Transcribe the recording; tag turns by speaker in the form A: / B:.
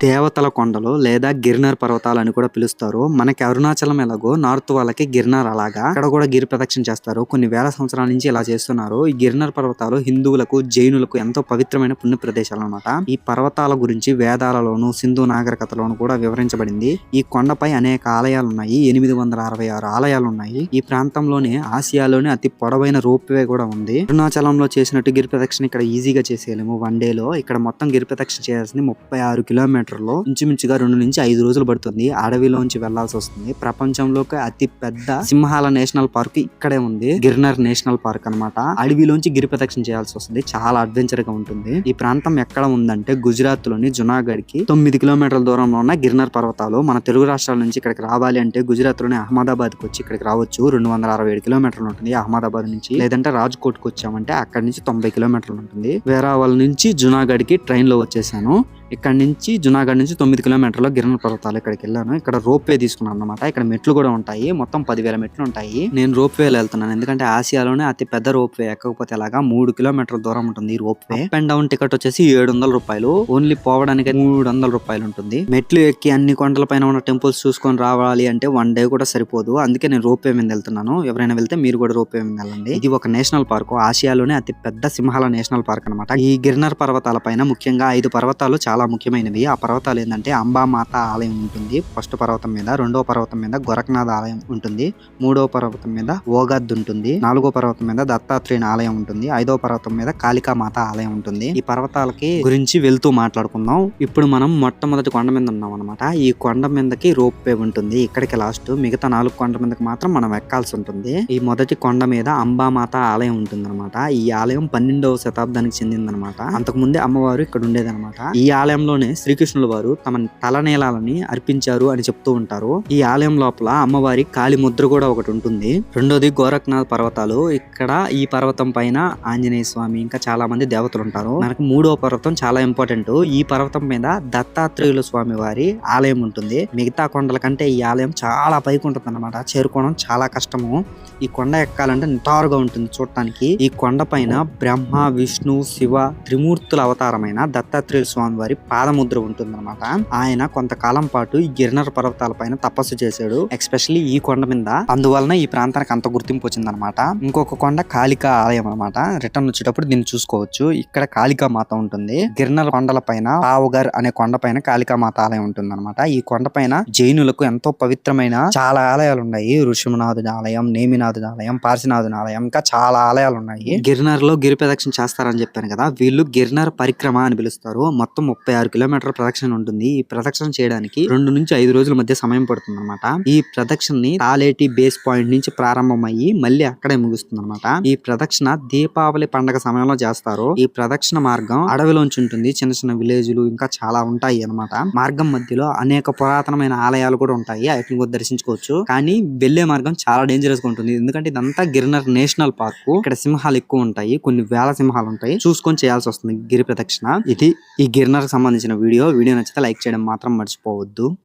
A: దేవతల కొండలు లేదా గిర్నర్ పర్వతాలు అని కూడా పిలుస్తారు. మనకి అరుణాచలం ఎలాగో నార్త్ వాళ్ళకి గిర్నర్ అలాగా అక్కడ కూడా గిరి ప్రదక్షిణ చేస్తారు. కొన్ని వేల సంవత్సరాల నుంచి ఇలా చేస్తున్నారు. ఈ గిర్నర్ పర్వతాలు హిందువులకు, జైనులకు ఎంతో పవిత్రమైన పుణ్య ప్రదేశాలు అన్నమాట. ఈ పర్వతాల గురించి వేదాలలోను, సింధు నాగరికతలోను కూడా వివరించబడింది. ఈ కొండపై అనేక ఆలయాలు ఉన్నాయి. 866 ఆలయాలు ఉన్నాయి. ఈ ప్రాంతంలోనే ఆసియాలోనే అతి పొడవైన రోప్ వే కూడా ఉంది. అరుణాచలంలో చేసినట్టు గిరి ప్రదక్షిణ ఇక్కడ ఈజీగా చేసేయలేము. వన్ డే లో ఇక్కడ మొత్తం గిరి ప్రదక్షిణ చేయాల్సింది 36 కిలోమీటర్లు, ఇంచుమించుగా 2 నుంచి 5 రోజులు పడుతుంది. అడవిలోంచి వెళ్లాల్సి వస్తుంది. ప్రపంచంలోకి అతి పెద్ద సింహాల నేషనల్ పార్క్ ఇక్కడే ఉంది. గిర్నర్ నేషనల్ పార్క్ అన్నమాట. అడవిలోంచి గిరి ప్రదక్షిణ చేయాల్సి వస్తుంది. చాలా అడ్వెంచర్ గా ఉంటుంది. ఈ ప్రాంతం ఎక్కడ ఉందంటే గుజరాత్ లోని జునాగఢ్ కి 9 కిలోమీటర్ల దూరంలో ఉన్న గిర్నర్ పర్వతాలు. మన తెలుగు రాష్ట్రాల నుంచి ఇక్కడికి రావాలి అంటే గుజరాత్ లోని అహ్మదాబాద్ కి వచ్చి ఇక్కడికి రావచ్చు. 267 కిలోమీటర్లు ఉంటుంది అహ్మదాబాద్ నుంచి. లేదంటే రాజ్కోట్ కి వచ్చామంటే అక్కడ నుంచి 90 కిలోమీటర్లు ఉంటుంది. వేరావల్ నుంచి జునాగఢ్ కి ట్రైన్ లో వచ్చేసాను. ఇక్కడ నుంచి జునాగఢ్ నుంచి 9 కిలోమీటర్లు గిర్నర్ పర్వతాలు ఇక్కడికి వెళ్ళాను. ఇక్కడ రోప్ వే తీసుకున్నాను అనమాట. ఇక్కడ మెట్లు కూడా ఉంటాయి. మొత్తం 10,000 మెట్లు ఉంటాయి. నేను రోప్ వేలో వెళ్తున్నాను ఎందుకంటే ఆసియాలోనే అతి పెద్ద రోప్ వే. ఎక్కకపోతే ఎలాగా 3 కిలోమీటర్ల దూరం ఉంటుంది ఈ rope way. Up and down ticket వచ్చేసి 700 రూపాయలు. ఓన్లీ పోవడానికి 300 రూపాయలు ఉంటుంది. మెట్లు ఎక్కి అన్ని కొండల పైన ఉన్న టెంపుల్స్ చూసుకొని రావాలి అంటే 1 డే కూడా సరిపోదు. అందుకే నేను రోప్ వే మీద వెళ్తున్నాను. ఎవరైనా వెళ్తే మీరు కూడా రోప్ వే మీద వెళ్ళండి. ఇది ఒక నేషనల్ పార్క్. ఆసియాలోనే అతి పెద్ద సింహాల నేషనల్ పార్క్ అనమాట. ఈ గిర్నర్ పర్వతాల పైన ముఖ్యంగా 5 పర్వతాలు చాలా ముఖ్యమైనవి. ఆ పర్వతాలు ఏంటంటే అంబామాత ఆలయం ఉంటుంది ఫస్ట్ పర్వతం మీద. రెండో పర్వతం మీద గోరఖ్నాథ్ ఆలయం ఉంటుంది. మూడో పర్వతం మీద ఓగద్ ఉంటుంది. 4గో పర్వతం మీద దత్తాత్రేయ ఆలయం ఉంటుంది. 5వ పర్వతం మీద కాళికామాత ఆలయం ఉంటుంది. ఈ పర్వతాలకి గురించి వెళ్తూ మాట్లాడుకుందాం. ఇప్పుడు మనం మొట్టమొదటి కొండ మీద ఉన్నాం అనమాట. ఈ కొండ మీదకి రోప్ వే ఉంటుంది. ఇక్కడికి లాస్ట్. మిగతా 4 కొండ మీదకి మాత్రం మనం ఎక్కాల్సి ఉంటుంది. ఈ మొదటి కొండ మీద అంబామాత ఆలయం ఉంటుంది అనమాట. ఈ ఆలయం 12వ శతాబ్దానికి చెందిందనమాట. అంతకు ముందే అమ్మవారు ఇక్కడ ఉండేదన్నమాట. ఈ ఆలయంలోనే శ్రీకృష్ణుల వారు తమ తలనీలాలని అర్పించారు అని చెప్తూ ఉంటారు. ఈ ఆలయం లోపల అమ్మవారి కాలి ముద్ర కూడా ఒకటి ఉంటుంది. రెండోది గోరఖ్నాథ్ పర్వతాలు. ఇక్కడ ఈ పర్వతం పైన ఆంజనేయ స్వామి ఇంకా చాలా మంది దేవతలు ఉంటారు. మనకు 3వ పర్వతం చాలా ఇంపార్టెంట్. ఈ పర్వతం మీద దత్తాత్రేయుల స్వామి వారి ఆలయం ఉంటుంది. మిగతా కొండల కంటే ఈ ఆలయం చాలా పైకి ఉంటుంది అనమాట. చేరుకోవడం చాలా కష్టము. ఈ కొండ ఎక్కాలంటే నిటారుగా ఉంటుంది చూడటానికి. ఈ కొండ పైన బ్రహ్మ, విష్ణు, శివ త్రిమూర్తుల అవతారమైన దత్తాత్రేయుల స్వామి వారి పాదముద్ర ఉంటుందన్నమాట. ఆయన కొంతకాలం పాటు ఈ గిర్నర్ పర్వతాల పైన తపస్సు చేశాడు. ఎస్పెషల్లీ ఈ కొండ మీద. అందువలన ఈ ప్రాంతానికి అంత గుర్తింపు వచ్చిందనమాట. ఇంకొక కొండ కాళికా ఆలయం అనమాట. రిటర్న్ వచ్చేటప్పుడు దీన్ని చూసుకోవచ్చు. ఇక్కడ కాళికా మాత ఉంటుంది. గిర్నర్ కొండల పైన పావుగర్ అనే కొండ పైన కాళికా మాత ఆలయం ఉంటుంది అనమాట. ఈ కొండ పైన జైనులకు ఎంతో పవిత్రమైన చాలా ఆలయాలు ఉన్నాయి. ఋషిమనాథుడి ఆలయం, నేమినాథుడి ఆలయం, పార్శినాథుడి ఆలయం, ఇంకా చాలా ఆలయాలు ఉన్నాయి. గిర్నర్ లో గిరి ప్రదక్షిణ చేస్తారని చెప్పాను కదా. వీళ్ళు గిర్నర్ పరిక్రమ అని పిలుస్తారు. మొత్తం 36 కిలోమీటర్ల ప్రదక్షిణ ఉంటుంది. ఈ ప్రదక్షిణ చేయడానికి 2 నుంచి 5 రోజుల మధ్య సమయం పడుతుంది అనమాట. ఈ ప్రదక్షిణని తాలేటి బేస్ పాయింట్ నుంచి ప్రారంభమయ్యి మళ్ళీ అక్కడే ముగుస్తుంది అనమాట. ఈ ప్రదక్షిణ దీపావళి పండగ సమయంలో చేస్తారు. ఈ ప్రదక్షిణ మార్గం అడవిలోంచి ఉంటుంది. చిన్న చిన్న విలేజ్లు ఇంకా చాలా ఉంటాయి అనమాట. మార్గం మధ్యలో అనేక పురాతనమైన ఆలయాలు కూడా ఉంటాయి. వాటిని కూడా దర్శించుకోవచ్చు. కానీ వెళ్లే మార్గం చాలా డేంజరస్ గా ఉంటుంది. ఎందుకంటే ఇదంతా గిర్నర్ నేషనల్ పార్క్. ఇక్కడ సింహాలు ఎక్కువ ఉంటాయి. కొన్ని వేల సింహాలు ఉంటాయి. చూసుకొని చేయాల్సి వస్తుంది గిరి ప్రదక్షిణ. ఇది ఈ గిర్నర్ సంబంధించిన వీడియో నచ్చితే లైక్ చేయడం మాత్రం మర్చిపోవద్దు.